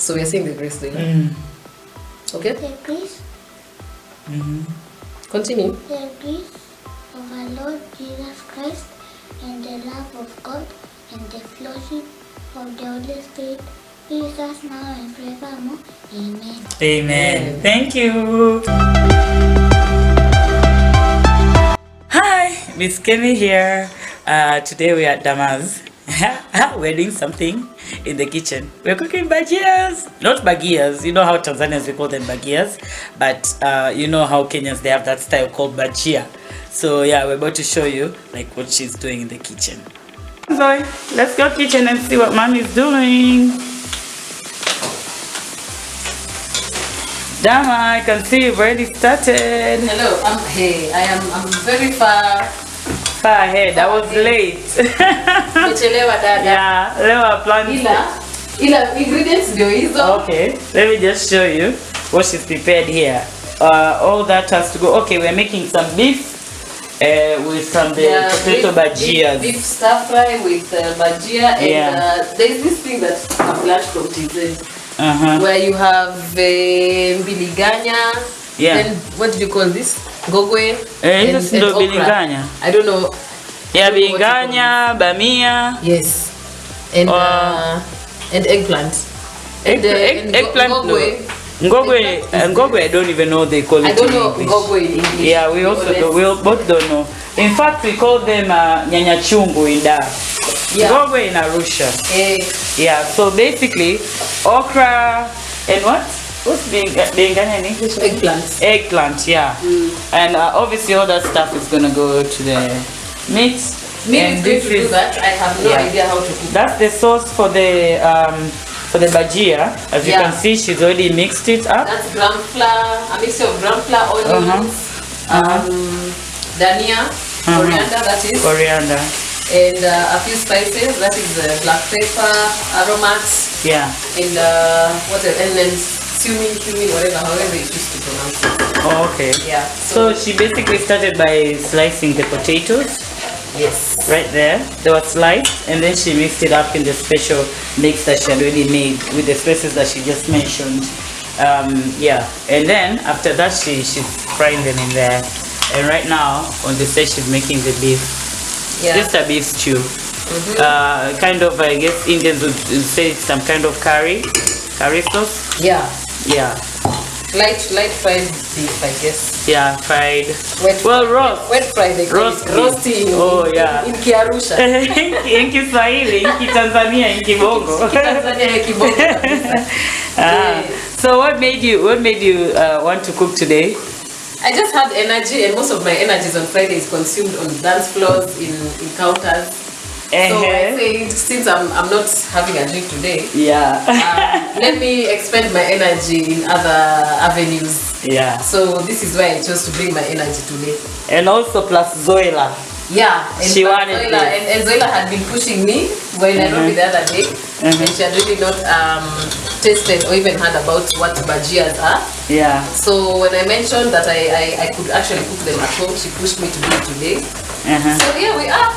So we are saying the grace together. Okay? The grace. Continue. The grace of our Lord Jesus Christ and the love of God and the fellowship of the Holy Spirit be with us now and forevermore. Amen. Amen. Thank you. Hi, Miss Kenny here. Today we are at Damas. We're doing something in the kitchen. We're cooking bhajias. Not bagias. You know how Tanzanians we call them bagias, but you know how Kenyans they have that style called bhajia. So yeah, we're about to show you like what she's doing in the kitchen. Zoe, let's go kitchen and see what Mommy's doing. Dama, I can see you've already started. Hello, I'm very far ahead. I was late. Yeah, leo plan. Ila ingredients ndio hizo. Okay, let me just show you what she's prepared here. All that has to go. Okay, we're making some beef with some potato bhajias. Beef stir fry with bhajia, and there's this thing that I've learned from TZ. Where you have biliganya. Yeah. Then what did you call this? Gogwe. And biliganya. I don't know. Yeah, biliganya, bamia. Yes. And eggplant. Eggplant. Ngogwe, I don't even know they call it. I don't know in Ngogwe in English. Yeah, we also do. We both don't know. In fact, we call them nyanya chungu in Dar. Yeah. Ngogwe in Arusha. Yeah, so basically okra and what? What's biringanya in English? Eggplant. Eggplant, yeah. And obviously all that stuff is gonna go to the meat. And this is that. I have no idea how to cook. That's the sauce for the bhajia. As you can see, she's already mixed it up. That's gram flour, a mixture of gram flour, onions, dania, coriander, that is. Coriander. And a few spices, that is black pepper, aromats. Yeah. And what else? And then cumin, whatever, however you choose to pronounce it. Oh, okay. Yeah. So she basically started by slicing the potatoes. Yes. Right there. They were sliced, and then she mixed it up in the special mix that she had already made with the spices that she just mentioned. Yeah. And then after that, she's frying them in there. And right now on the side, she's making the beef. Yeah. Just a beef stew. Kind of, I guess Indians would say some kind of curry sauce. Yeah. Yeah. Light fried beef, I guess. Yeah, fried. Roast. Wet fried. Roasting. Oh yeah. In Kiarusha. In Kiswahili, in Tanzania, in Kibongo. So what made you want to cook today? I just had energy, and most of my energy on Friday is consumed on dance floors, in counters. So I said, since I'm not having a drink today, let me expend my energy in other avenues. Yeah. So this is why I chose to bring my energy today. And also plus Zoila. Yeah. And she wanted Zoila, and Zoila had been pushing me when I Nairobi the other day, and she had really not tasted or even heard about what bhajias are. Yeah. So when I mentioned that I could actually cook them at home, she pushed me to do it today. So here we are.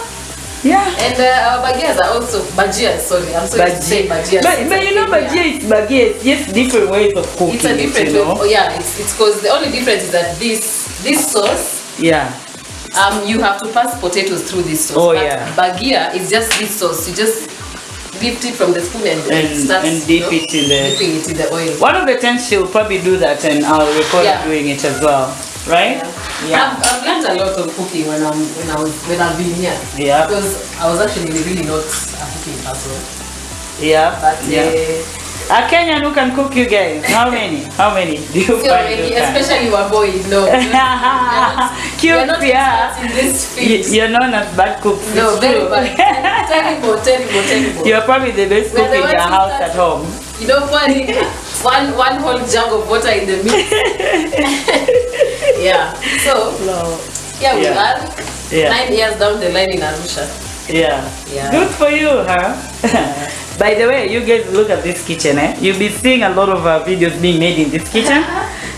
Yeah. And our bhajias are also bhajias. Sorry, I'm sorry to say bhajias. But you know, bhajia is bhajia. It's just different ways of cooking. It's a different way. Oh yeah, it's because the only difference is that this sauce. Yeah. You have to pass potatoes through this sauce. Oh yeah. Bhajia is just this sauce. You just lift it from the spoon and dip it in dipping it in the oil. One of the times she'll probably do that, and I'll record doing it as well. Right? Yeah. I've learned a lot of cooking when I've been here. Yeah. Because I was actually really not a cooking person. Yeah. But a Kenyan who can cook, you guys. How many? Do you find especially your boy, no. You're not in this field. You're known as bad cooks. No, very bad. Terrible. You're probably the best cook in your house at home. You know, putting one whole jug of water in the mix. Yeah. So we are 9 years down the line in Arusha. Yeah. Good for you, huh? By the way, you guys look at this kitchen, You'll be seeing a lot of videos being made in this kitchen.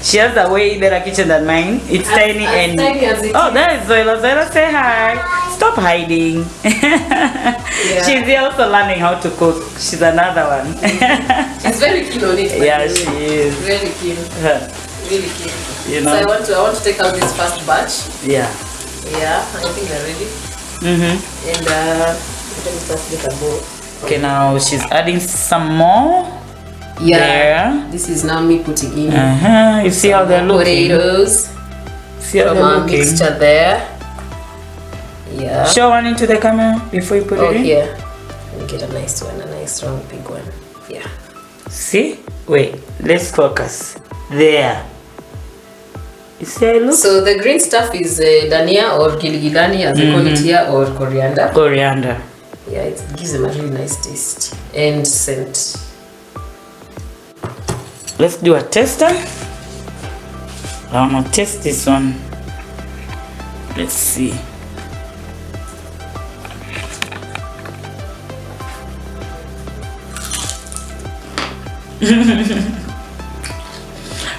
She has a way better kitchen than mine. It's tiny and tiny as it oh, there is Zoila. Zoila, say hi. Stop hiding. Yeah. She's also learning how to cook. She's another one. She's very keen on it. Yeah, she is. Really keen. Really keen. You know. So I want to take out this first batch. Yeah. Yeah, I think they're ready. And let me first get a bowl. okay, now she's adding some more. Yeah. There. This is now me putting in. You see how they're looking. Potatoes. See how From they're our looking. mixture there. Yeah. Show one into the camera before you put it in. Here. Let me get a nice one, a nice strong big one. Yeah. See? Wait, let's focus. There. You see how it looks? So the green stuff is dania or giligilani as they call it here, or coriander. Coriander. Yeah, it gives them a really nice taste and scent. Let's do a tester. I want to test this one. Let's see.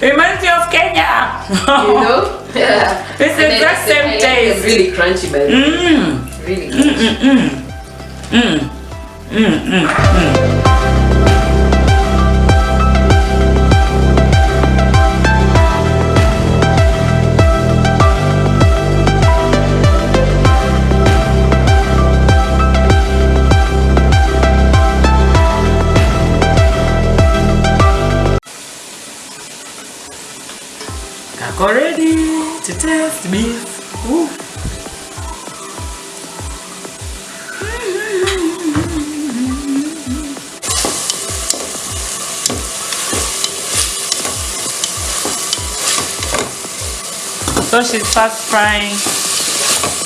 Reminds me of Kenya. You know? Yeah. It's the exact same taste. Really crunchy, but really crunchy. Kako ready to test beef. Woo. So she's fast frying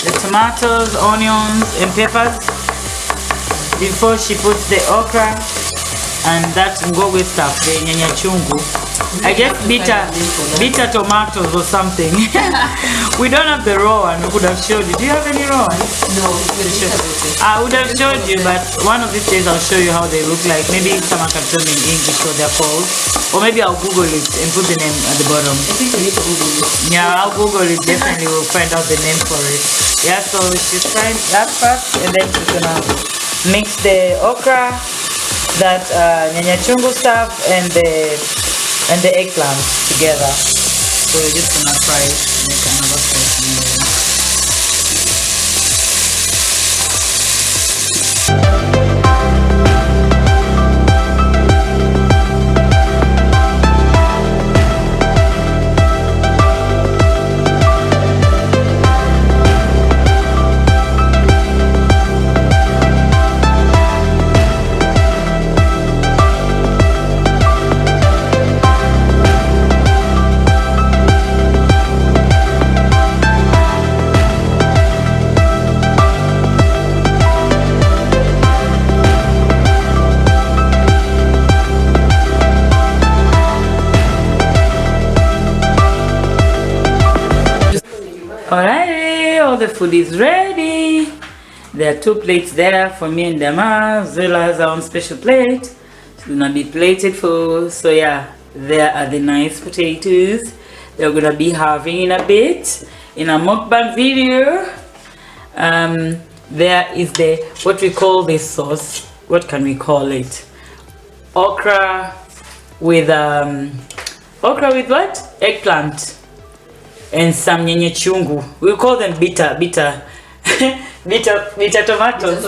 the tomatoes, onions, and peppers before she puts the okra and that ngogwe stuff, the nyanya chungu. I guess bitter tomatoes or something. We don't have the raw one. We could have showed you. Do you have any raw one? No, I would have showed you, but one of these days I'll show you how they look like. Maybe someone can tell me in English what they're called. Or maybe I'll Google it and put the name at the bottom. I think we need to Google it. Yeah, I'll Google it. Definitely we'll find out the name for it. Yeah, so she's frying that first and then she's gonna mix the okra, that nyanya chungu stuff and the eggplant together. So we're just gonna fry it, make another sauce. Alrighty, all the food is ready. There are 2 plates there for me and Dama. Zilla has her own special plate. She's gonna be plated full. So yeah, there are the nice potatoes they're gonna be having in a bit in a mukbang video. There is the what we call this sauce. What can we call it? Okra with what? Eggplant. And some nyanya chungu. We call them bitter tomatoes.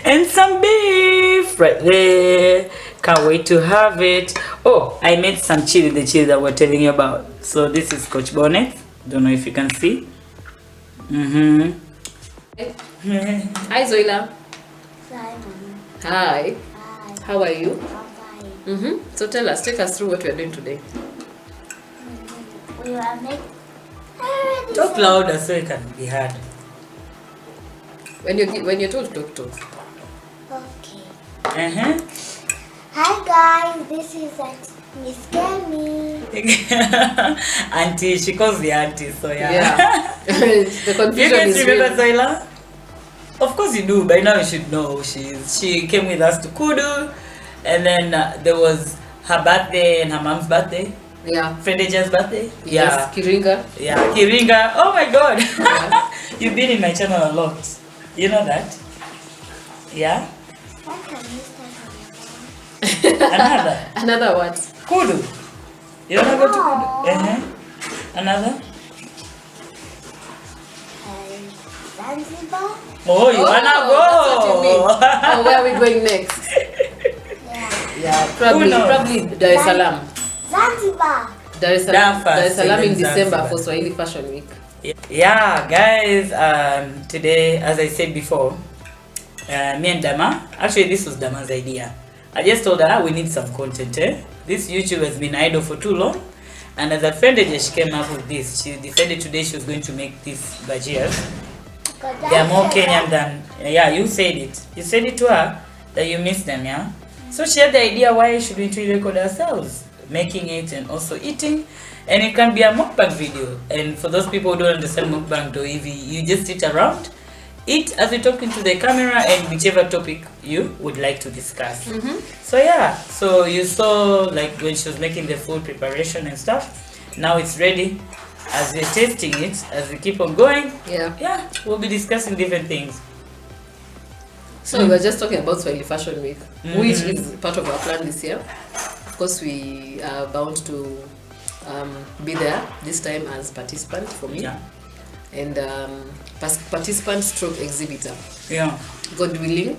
And some beef right there. Can't wait to have it. Oh, I made some chili, the chili that we're telling you about. So this is Scotch bonnet. Don't know if you can see. Hi Zoila. Simon. Hi. Hi. How are you? I'm fine. So take us through what we are doing today. We will make. Talk louder so it can be heard. When you're told, talk. Okay. Hi guys, this is Miss Kemi. Auntie, she calls the auntie, so yeah. The confusion You guys is remember real. Zoila? Of course you do. By now you should know. She came with us to Kudu, and then there was her birthday and her mom's birthday. Yeah. Friend Aja's birthday? Yes, Kiringa. Yeah, Kiringa. Oh my god. Yeah. You've been in my channel a lot. You know that? Yeah? Another what? Kudu. You don't go to Kudu? Another? Zanzibar. Oh, you wanna go? That's what you mean. Oh, where are we going next? Yeah, probably Dar es Salaam. Zanzibar. Dar es Salaam in December for Swahili Fashion Week. Yeah, guys, today, as I said before, me and Dama, actually this was Dama's idea. I just told her we need some content. This YouTube has been idle for too long, and as a friend, she came up with this. She decided today she was going to make these bhajias. They are more Kenyan than, yeah, you said it. You said it to her that you miss them, yeah? So she had the idea, why shouldn't we record ourselves making it and also eating? And it can be a mukbang video. And for those people who don't understand mukbang though, if you just sit around, eat as you talk into the camera and whichever topic you would like to discuss. So yeah, so you saw like when she was making the food preparation and stuff. Now it's ready. As we're tasting it, as we keep on going, yeah, we'll be discussing different things. So we were just talking about Swahili Fashion Week, which is part of our plan this year. Of course, we are bound to be there this time as participant for me, and participant stroke exhibitor. Yeah, God willing,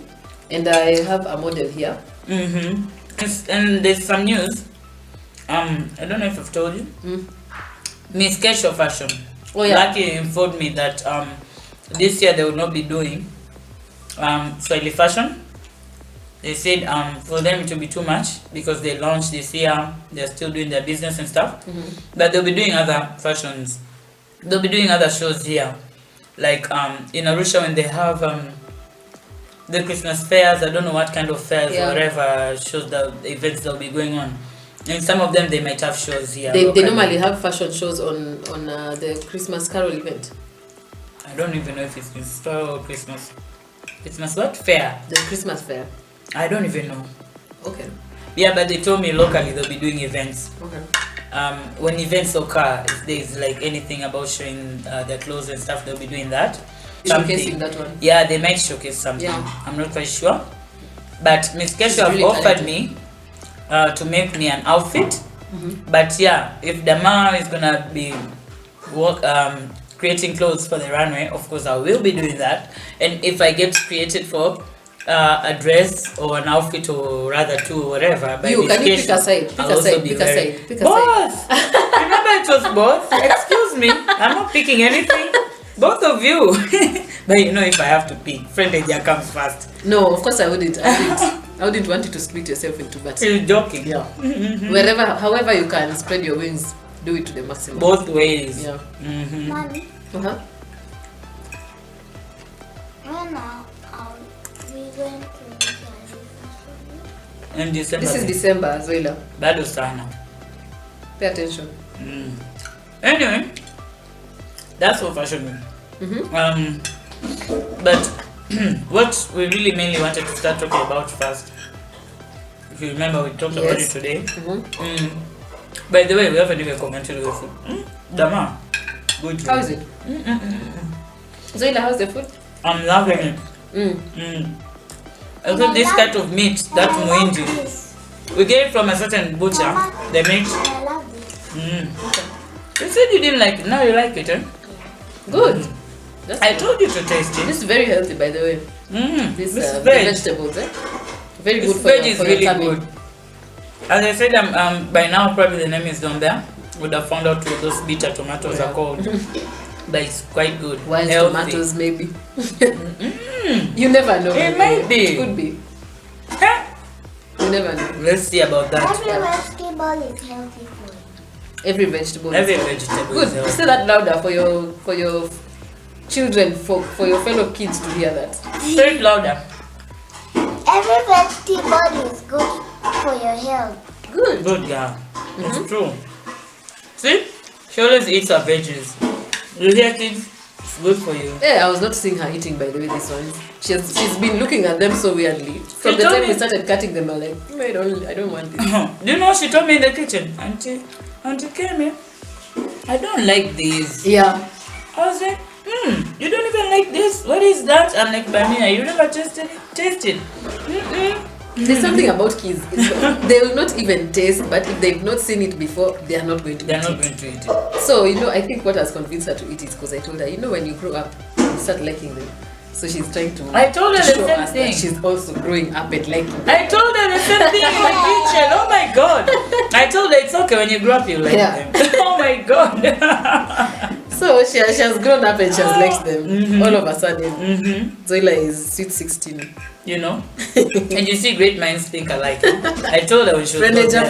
and I have a model here. And there's some news. I don't know if I've told you. Miss Kesho Fashion. Oh yeah. Lucky informed me that this year they will not be doing Swahili Fashion. They said for them it will be too much because they launched this year. They're still doing their business and stuff. But they'll be doing other fashions. They'll be doing other shows here. Like in Arusha when they have the Christmas fairs. I don't know what kind of fairs or whatever shows, the events that will be going on. And some of them they might have shows here. They normally have fashion shows on the Christmas Carol event. I don't even know if it's in store or Christmas. Christmas what? Fair. The Christmas fair. I don't even know. Okay. Yeah, but they told me locally they'll be doing events. Okay. When events occur, if there's like anything about showing their clothes and stuff, they'll be doing that. Showcasing that one. Yeah, they might showcase something. Yeah. I'm not quite sure. But Miss Kesha really offered me to make me an outfit. But yeah, if Dama is gonna be creating clothes for the runway, of course I will be doing that. And if I get created for a dress or an outfit or rather two or whatever, by you can you pick a side? Pick a side. Pick a both. Remember it was both. Excuse me, I'm not picking anything. Both of you. But you know, if I have to pick, friend Aja comes first. No, of course I wouldn't. I wouldn't want you to split yourself into that. You're joking. Yeah. Wherever, however you can spread your wings, do it to the maximum. Both ways. Yeah. Mommy. When we went to in December. This is December as well. Bado sana. Pay attention. Anyway, that's for fashion week. But what we really mainly wanted to start talking about first, if you remember, we talked about it today. By the way, we haven't even commented on the food. Dama, good. How is it? Zoila, how's the food? I'm loving it. I think this kind of meat, that muindi, we get it from a certain butcher. The meat. I love this. You said you didn't like it. Now you like it, eh? Good. I told you to taste it. This is very healthy, by the way. This veg. vegetables, very good for your really tummy. good. As I said, by now probably the name is down there. Would have found out what those bitter tomatoes are called. But it's quite good. Wild healthy. tomatoes, maybe. You never know. It might be. Could be. You never know. Let's see about that. Every vegetable is healthy for you. Every vegetable. Every vegetable good. is healthy. Say that louder for your children, for your fellow kids to hear that. Say it louder. Every vegetable is good for your health. Good. Good, yeah. It's true. See? She always eats her veggies. You hear, kids? It's good for you. Yeah, I was not seeing her eating, by the way, this one. She's been looking at them so weirdly. From the time we started cutting them, I'm like, I don't want this. Do you know what she told me in the kitchen? Auntie, Auntie Kemi, I don't like these. Yeah. I was like, you don't even like this? What is that? I'm like, Bamia, you never tasted it? Taste it. There's something about kids. They will not even taste, but if they've not seen it before, they are not going to eat it. So, I think what has convinced her to eat it because I told her, when you grow up, you start liking them. So she's trying to. I told her the show same us thing. That she's also growing up and liking them. I told her the same thing in the kitchen. Oh my god. I told her it's okay when you grow up, you like them. Oh my god. So she has grown up and she has liked them. All of a sudden. Zoila is sweet 16. And you see great minds think alike. I told her when she was Friendager.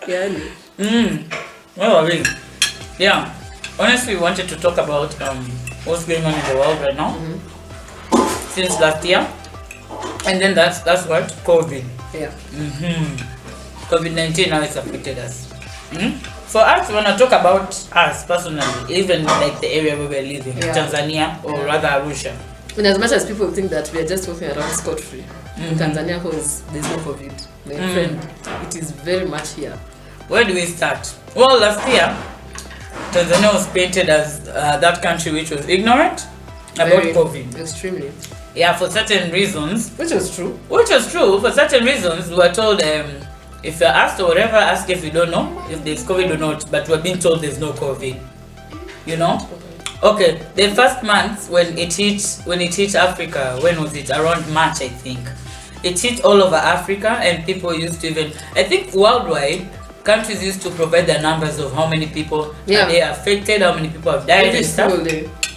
Yeah. Well, really. Yeah. Honestly, we wanted to talk about what's going on in the world right now since last year, and then that's what COVID. Yeah. COVID-19 now has affected us. For us, when I talk about us personally, even like the area where we're living, Tanzania or rather Arusha. And as much as people think that we are just walking around scot-free, in Tanzania, because there's no COVID, my friend, it is very much here. Where do we start? Well, last year, Tanzania was painted as that country which was ignorant about COVID. Extremely. Yeah, for certain reasons. Which was true. For certain reasons, we were told if you're asked or whatever, ask if you don't know if there's COVID or not. But we're being told there's no COVID. Okay, the first month when it hit Africa, when was it? Around March, I think. It hit all over Africa, and people used to I think worldwide, countries used to provide the numbers of how many people are they affected, how many people have died and stuff.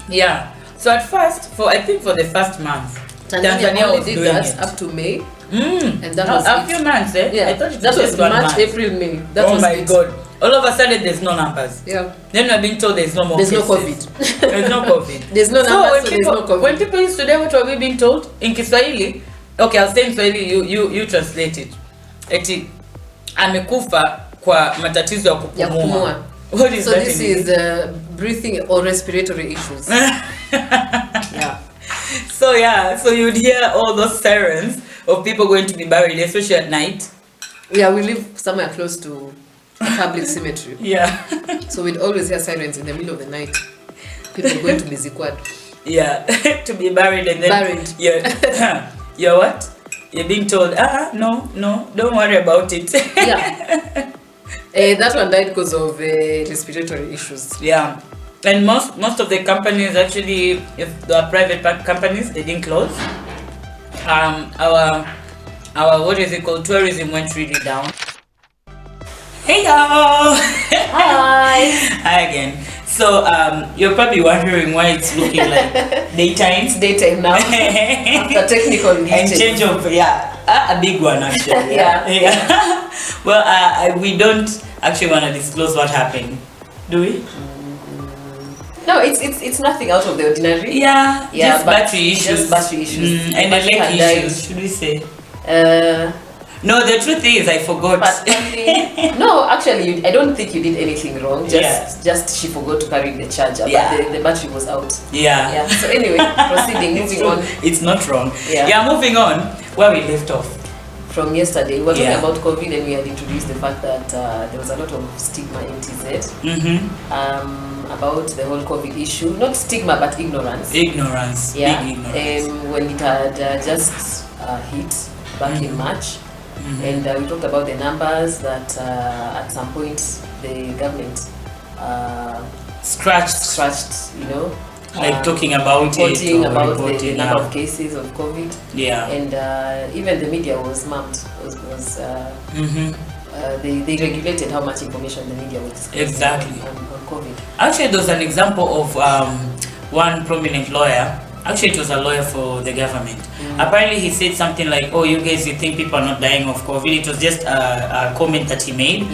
Yeah. So at first, for the first month, Tanzania was did doing that it up to May. And that was a few months, eh? Yeah. I thought it that was March, month. April, May. That oh was my god. All of a sudden there's no numbers. Yeah. Then we're being told there's no more cases. No COVID. There's no COVID. There's no numbers, so there's no COVID. When people used to do what were we being told? In Kiswahili, okay, I'll say in Kiswahili, you translate it. Eti amekufa kwa matatizo ya kupumua. What is so that? This is breathing or respiratory issues. Yeah. So you'd hear all those sirens of people going to be buried, especially at night. Yeah, we live somewhere close to a public cemetery. Yeah. So we'd always hear sirens in the middle of the night. People going to Mizikwad. Yeah, to be buried and then buried. You're what? You're being told, no, don't worry about it. Yeah. That one died because of respiratory issues. Yeah. And most of the companies actually, if they are private companies, they didn't close. Our what is it called? Tourism went really down. Hey y'all! Hi! Hi again. So you're probably wondering why it's looking like daytime. It's daytime now. After technical glitches. And change of a big one actually. Yeah. Well, we don't actually want to disclose what happened, do we? No, it's nothing out of the ordinary. Yeah, just battery issues. Just battery issues. And the leg issues, should we say? No, the truth is I forgot. No, actually, I don't think you did anything wrong. Just she forgot to carry the charger. Yeah. But the battery was out. Yeah. So anyway, proceeding, moving on. It's not wrong. Yeah, moving on. Where we left off. From yesterday, we were talking about COVID, and we had introduced the fact that there was a lot of stigma in TZ. About the whole COVID issue. Not stigma, but ignorance. Ignorance. Yeah. Big ignorance. When it had just hit back in March. And we talked about the numbers that at some point the government scratched, like talking about reporting about the number of cases of COVID. Yeah. And even the media was mummed. They regulated how much information the media would disclose on COVID. Actually, there was an example of one prominent lawyer. Actually, it was a lawyer for the government. Apparently, he said something like, "Oh, you guys, you think people are not dying of COVID?" It was just a comment that he made,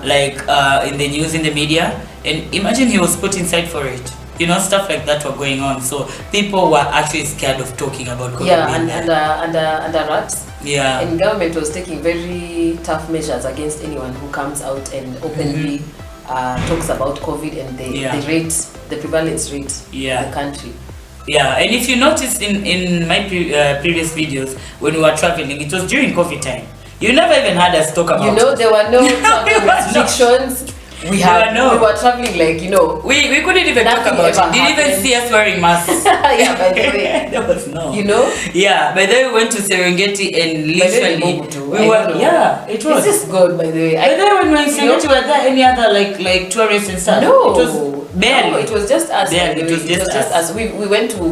like in the news, in the media. And imagine he was put inside for it. Stuff like that were going on. So people were actually scared of talking about COVID. Yeah, under wraps. Yeah. And government was taking very tough measures against anyone who comes out and openly talks about COVID and the prevalence rate in the country. Yeah, and if you noticed in my previous videos when we were traveling, it was during COVID time. You never even had us talk about it. There were no travel restrictions. We were traveling like, we couldn't even talk about it. Didn't even see us wearing masks. Yeah, by the way. There was no. Yeah, by the way we went to Serengeti and literally it was. This is good, by the way. By the way, when we were in Serengeti, were there any other like tourists and stuff? No. It was barely. No, it was just us. It was just us. We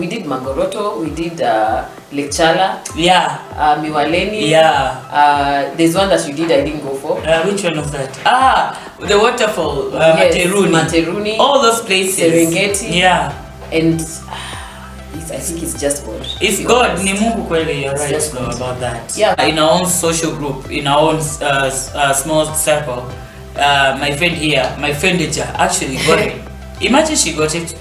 did Mangoroto, we did Lake Chala. Yeah. Miwaleni. Yeah. There's one that you did I didn't go for. Which one was that? The waterfall. Materuni. All those places. Serengeti. Yeah. And I think it's just God. It's God. Ni Mungu kweli, you're right about that. Yeah. In our own social group, in our own small circle, my friend here, my friend Eja, actually got it. Imagine she got it.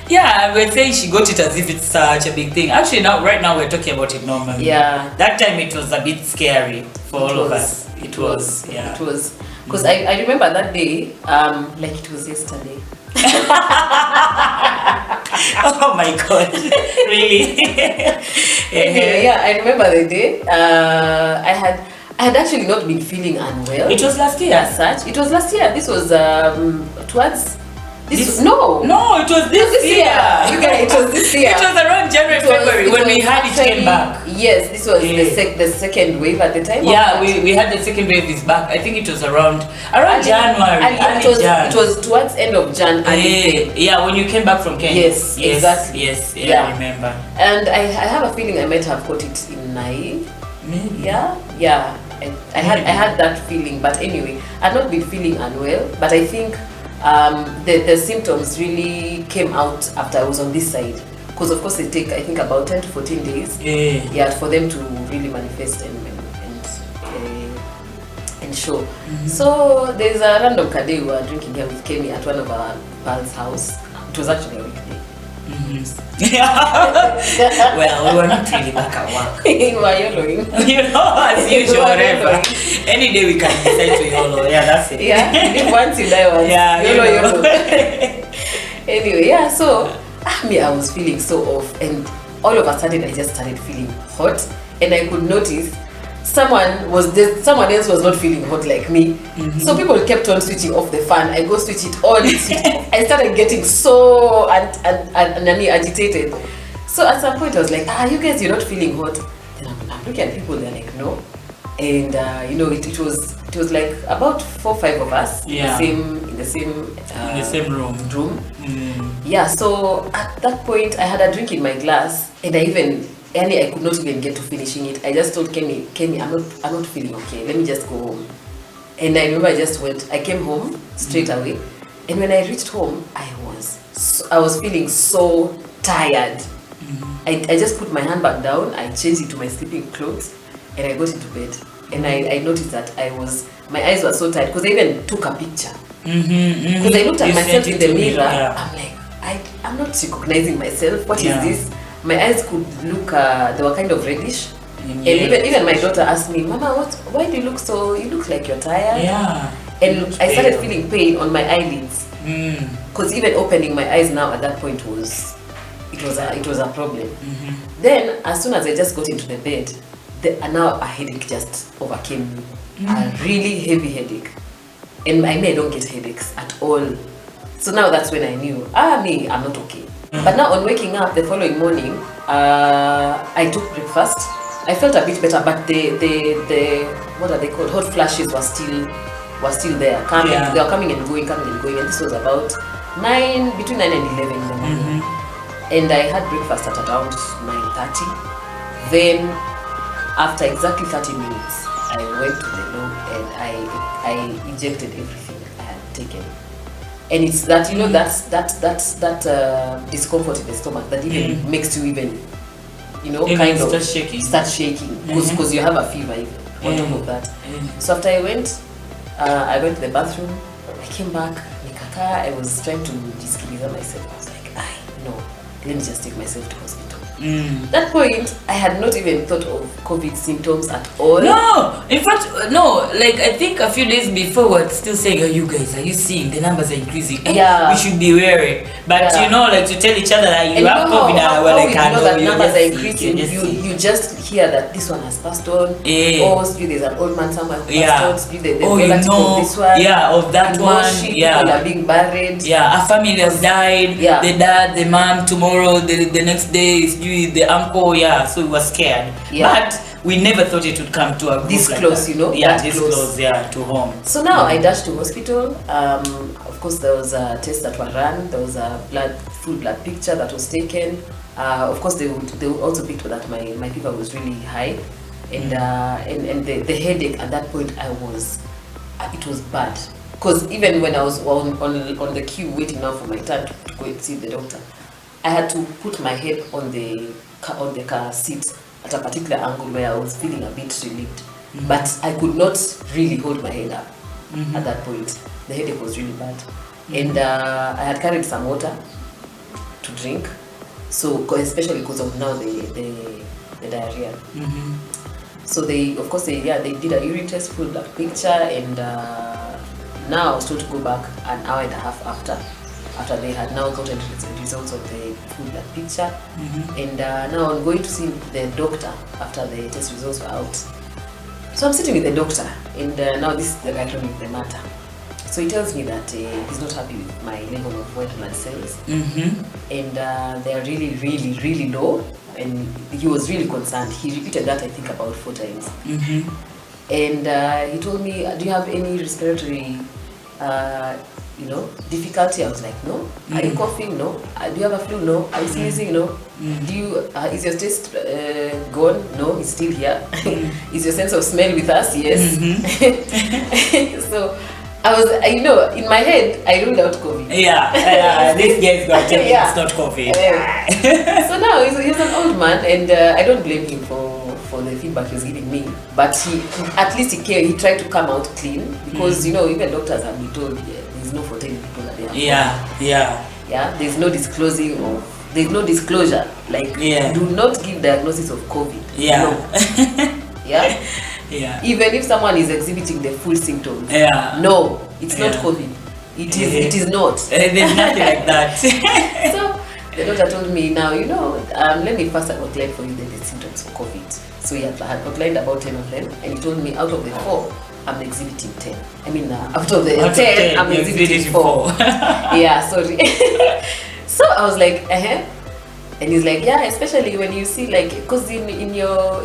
Yeah, we're saying she got it as if it's such a big thing. Actually, right now we're talking about it normally. Yeah. That time it was a bit scary for all of us. It was. Because I remember that day, like it was yesterday. Oh my God, really? Yeah, I remember the day. I had actually not been feeling unwell. It was last year. As such, it was last year. This was towards. No, it was this year. You guys, it was this year. It was around January, February when we had it came back. Yes, this was the second wave at the time. Yeah, we had the second wave is back. I think it was around January. It was towards end of January. Yeah, when you came back from Kenya. Yes, exactly. Yes, I remember. And I have a feeling I might have caught it in Nai. Maybe. Yeah. I had that feeling, but anyway, I'd not been feeling unwell, but I think the symptoms really came out after I was on this side, because of course they take I think about 10 to 14 days for them to really manifest and show. So there's a random day we were drinking here with Kemi at one of our pals' house. It was actually a weekday. Well, we were not really back at work. We were YOLOing. As usual, whatever. Any day we can decide to YOLO. Yeah, that's it. Yeah, if once you die once. Yeah, YOLO. Anyway, so I was feeling so off, and all of a sudden I just started feeling hot, and I could notice someone else was not feeling hot like me. So people kept on switching off the fan. I go switch it on, I started getting so agitated. So at some point I was like, you guys, you're not feeling hot. Then I'm looking at people, they're like, no. And it was like about 4 or 5 of us in the same room. Yeah, so at that point I had a drink in my glass, and I could not even get to finishing it. I just told Kenny, I'm not feeling okay. Let me just go home. And I remember I came home straight away. And when I reached home, I was feeling so tired. I just put my handbag down, I changed into my sleeping clothes, and I got into bed. And I noticed that my eyes were so tired, because I even took a picture. Because I looked at myself in the mirror, I'm like, I'm not recognizing myself. What is this? My eyes could look, they were kind of reddish. And even my daughter asked me, Mama, why do you look like you're tired? Yeah. And I started feeling pain on my eyelids. Because even opening my eyes now at that point was a problem. Then as soon as I just got into the bed, now a headache just overcame me. A really heavy headache. And I don't get headaches at all. So now that's when I knew, I'm not okay. But now on waking up the following morning, I took breakfast. I felt a bit better, but the what are they called? Hot flashes were still there. They were coming and going, and this was about between 9 and 11 in the morning. And I had breakfast at around 9:30. Then after exactly 30 minutes, I went to the lab and I injected everything I had taken. And it's that, that discomfort in the stomach that even makes you start shaking because you have a fever even on top of that. So after I went to the bathroom, I came back, I was trying to discipline myself. I was like, no, let me just take myself to hospital. That point, I had not even thought of COVID symptoms at all. No, in fact, no. Like I think a few days before, we're still saying, "Oh, you guys, are you seeing the numbers are increasing? Yeah, we should be wary." But you know, like to tell each other that you have COVID, we're like, I know that you numbers are increasing. You just hear that this one has passed on. Or there's an old man somewhere who passed on. The relative of this one. Yeah, of that one. People are being buried. Yeah, a family has died. Yeah. The dad, the mom, tomorrow, the next day is due, the uncle. Yeah, so we were scared. Yeah. But we never thought it would come to a group this like close, that. you know. Yeah, this close, to home. So now I dashed to hospital. Of course, there was a test that were run. There was a full blood picture that was taken. Of course, they would also pick that my fever was really high, and the headache at that point it was bad, because even when I was on the queue waiting now for my turn to go and see the doctor, I had to put my head on the car seat at a particular angle where I was feeling a bit relieved, but I could not really hold my head up at that point. The headache was really bad, and I had carried some water to drink, so especially because of now the diarrhea. So they did a urine test, full blood picture, and now I was told to go back an hour and a half after they had now gotten the results of the full blood picture, and now I'm going to see the doctor after the test results were out. So I'm sitting with the doctor, and now this is the guy telling me the matter. So he tells me that he's not happy with my level of white blood cells, and they are really, really, really low, and he was really concerned. He repeated that I think about 4 times, and he told me, "Do you have any respiratory difficulty?" I was like, "No." "Are you coughing?" "No." "Do you have a flu?" "No." "Are you sneezing?" "No." "Do you is your taste gone?" "No, it's still here." "Is your sense of smell with us?" "Yes." So I was, in my head, I ruled out COVID. This guy's got to it's not COVID. So now he's an old man, and I don't blame him for the feedback he was giving me. But at least he cared. He tried to come out clean, because even doctors have been told there's no for telling people that they have COVID. There's no disclosing of. There's no disclosure. Like, do not give diagnosis of COVID. Even if someone is exhibiting the full symptoms, no, it's not COVID. It is not. There's nothing like that. So the doctor told me, now let me first outline for you the symptoms of COVID. So he had outlined about 10 of them, and he told me out of the 4, I'm exhibiting 10. I mean, out of the 10, I'm exhibiting 4. Sorry. So I was like, and he's like, yeah, especially when you see, like, because in your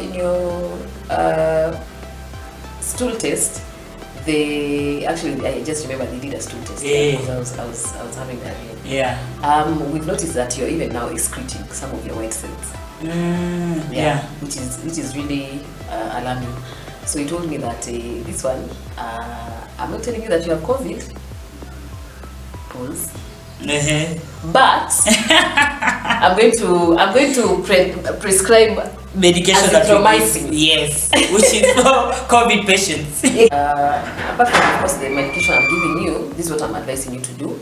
stool test, I just remember they did a stool test because I was having diarrhea. We've noticed that you're even now excreting some of your white cells. Which is really alarming. So he told me that this one, I'm not telling you that you have COVID. Pause. But I'm going to prescribe medication azithromycin. Yes, which is for COVID patients. Apart from, of course, the medication I'm giving you, this is what I'm advising you to do.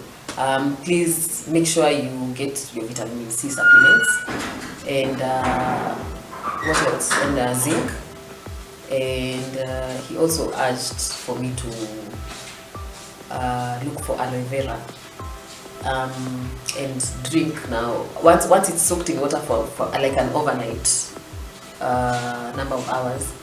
Please make sure you get your vitamin C supplements, and what else? And zinc. And he also urged for me to look for aloe vera. And drink now. Once it's soaked in water for like an overnight number of hours,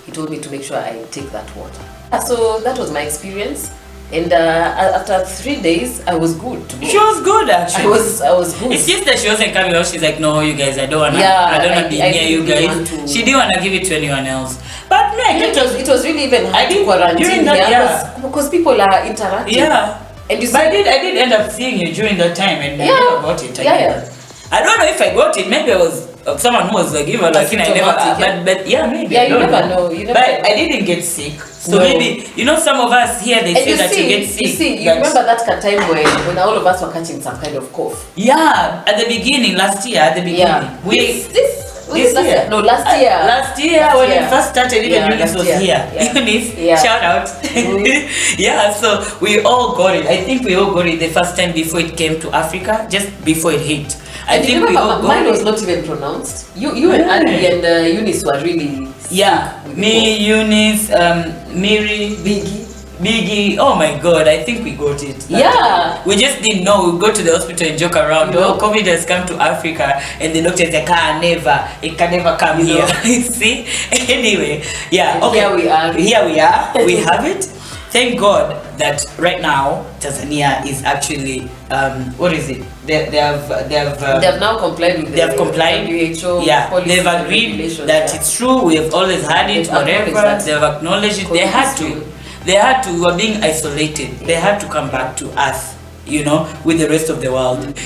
he told me to make sure I take that water. So that was my experience, and after 3 days, I was good to go. She was good, actually. I was good. It's just that she wasn't coming out. She's like, no, you guys, I don't wanna be near you guys. She didn't wanna give it to anyone else. But it was really even hard to quarantine here because people are interacting. And you see, but I did end up seeing you during that time, and I never got it. I don't know if I got it. Maybe I was someone who was like, I never. But maybe. You never know. But I didn't get sick. So maybe some of us here they say that you get sick. You remember that time when all of us were catching some kind of cough? Yeah, at the beginning, last year, at the beginning. Last year when it first started, even Eunice was here. Eunice, shout out. So we all got it. I think we all got it the first time before it came to Africa, just before it hit. I think we all mine was not even pronounced. You and Andy and Eunice were really me, Eunice, Miri, Biggie, oh my god, I think we got it. We just didn't know. We go to the hospital and joke around. Oh, COVID has come to Africa, and the doctor said, it can never come here. See? Anyway, okay. Here we are. We have it. Thank God that right now Tanzania is actually what is it? They have now complied with the WHO. They've agreed that it's true. We have always had it. Whatever, they've acknowledged it. They had to. They were being isolated. They had to come back to us, with the rest of the world.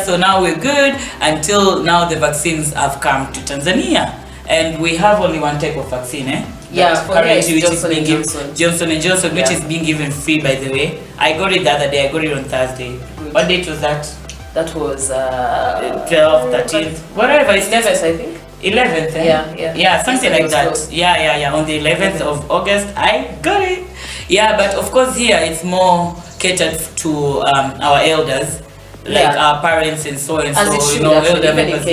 So now we're good until now the vaccines have come to Tanzania. And we have only one type of vaccine, currently, which is being given Johnson & Johnson, which is being given free, by the way. I got it the other day. I got it on Thursday. Good. What date was that? That was 12th, 13th, whatever. It's 11th, I think. 11th, something like that. On the 11th of August, I got it. But of course here it's more catered to our elders, like our parents and so and so, elder members,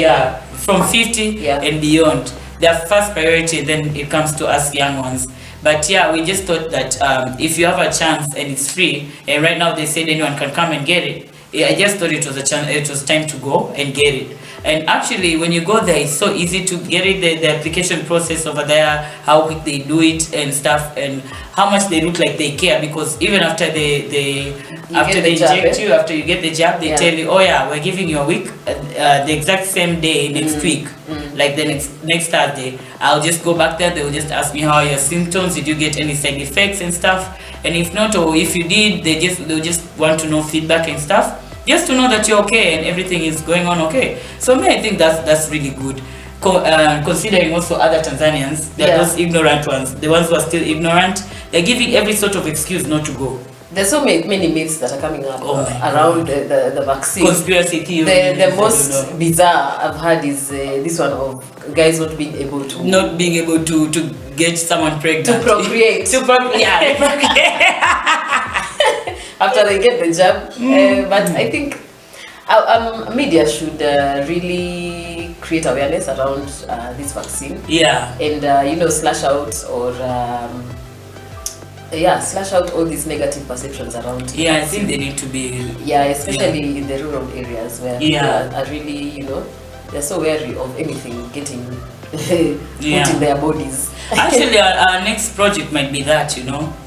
from 50 and beyond. Their first priority, then it comes to us young ones. But we just thought that if you have a chance and it's free, and right now they said anyone can come and get it, I just thought it was a chance. It was time to go and get it. And actually, when you go there, it's so easy to get it. The application process over there, how quick they do it and stuff, and how much they look like they care. Because even after they inject you, after you get the jab, they tell you, oh yeah, we're giving you a week, the exact same day next week, like the next Thursday. I'll just go back there. They will just ask me how are your symptoms. Did you get any side effects and stuff? And if not, or if you did, they'll just want to know feedback and stuff. Just to know that you're okay and everything is going on okay. So I think that's really good. Considering also other Tanzanians, they're those ignorant ones, the ones who are still ignorant, they're giving every sort of excuse not to go. There's so many myths that are coming up around the vaccine. Conspiracy theory. The most bizarre I've heard is this one of guys not being able to get someone pregnant. To procreate. After they get the jab. But I think media should really create awareness around this vaccine. And slash out all these negative perceptions around it. I think they need to be especially in the rural areas where people are really, they're so wary of anything getting put in their bodies. Actually, our next project might be that,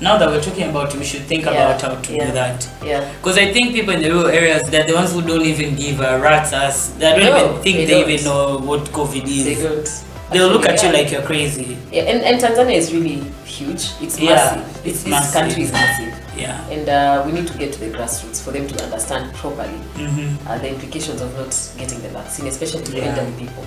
now that we're talking about it, we should think about how to do that. Because I think people in the rural areas, they're the ones who don't even give a rat's ass. They don't even think they even know what COVID is. They don't. They'll look at you like you're crazy. And Tanzania is really huge. It's massive. This country is massive. And we need to get to the grassroots for them to understand properly the implications of not getting the vaccine, especially to elderly people.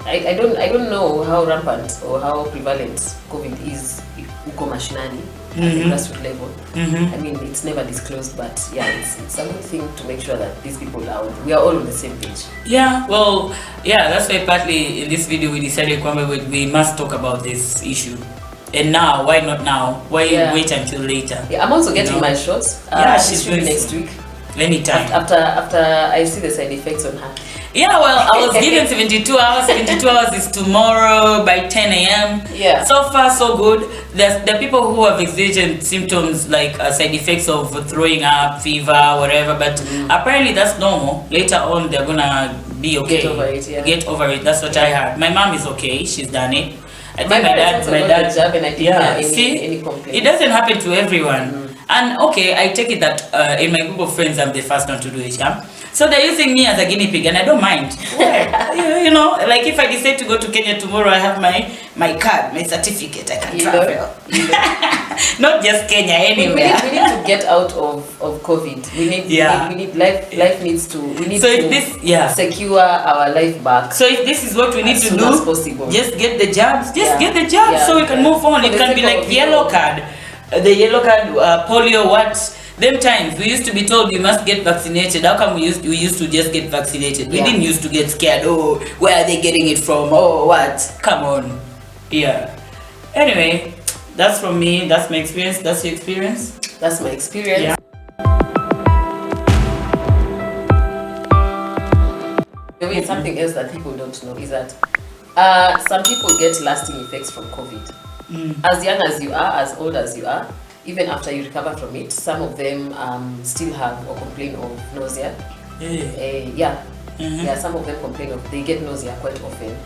I don't know how rampant or how prevalent COVID is uko mashinani at the grassroots level. I mean, it's never disclosed, but it's a good thing to make sure that these people we are all on the same page. That's why partly in this video we decided we must talk about this issue. And now, why not now? Why wait until later? I'm also getting my shots. She's doing next week. Anytime. After I see the side effects on her. I was given 72 hours. 72 hours is tomorrow by 10 a.m. So far, so good. There are people who have experienced symptoms like side effects of throwing up, fever, whatever. But apparently that's normal. Later on, they're gonna be okay. Get over it. Get over it. That's what I heard. My mom is okay. She's done it. I think my dad job, and I didn't any complaints. It doesn't happen to everyone. And I take it that in my group of friends, I'm the first one to do it. So they're using me as a guinea pig, and I don't mind. Like if I decide to go to Kenya tomorrow, I have my card, my certificate, I can travel. Not just Kenya, anywhere. We need to get out of COVID. We need life needs to. We need to secure our life back. So if this is what we need to do, as possible. Just get the jabs. Get the jabs so we can move on. It can be like yellow card. The yellow card, polio, what? Them times we used to be told you must get vaccinated. How come we used to just get vaccinated? We didn't used to get scared. Oh, where are they getting it from? Oh, what? Come on. Anyway, that's from me. That's my experience. That's your experience. That's my experience. Okay, something else that people don't know is that some people get lasting effects from COVID. As young as you are, as old as you are, even after you recover from it, some of them still have or complain of nausea. Yeah, some of them complain of, they get nausea quite often.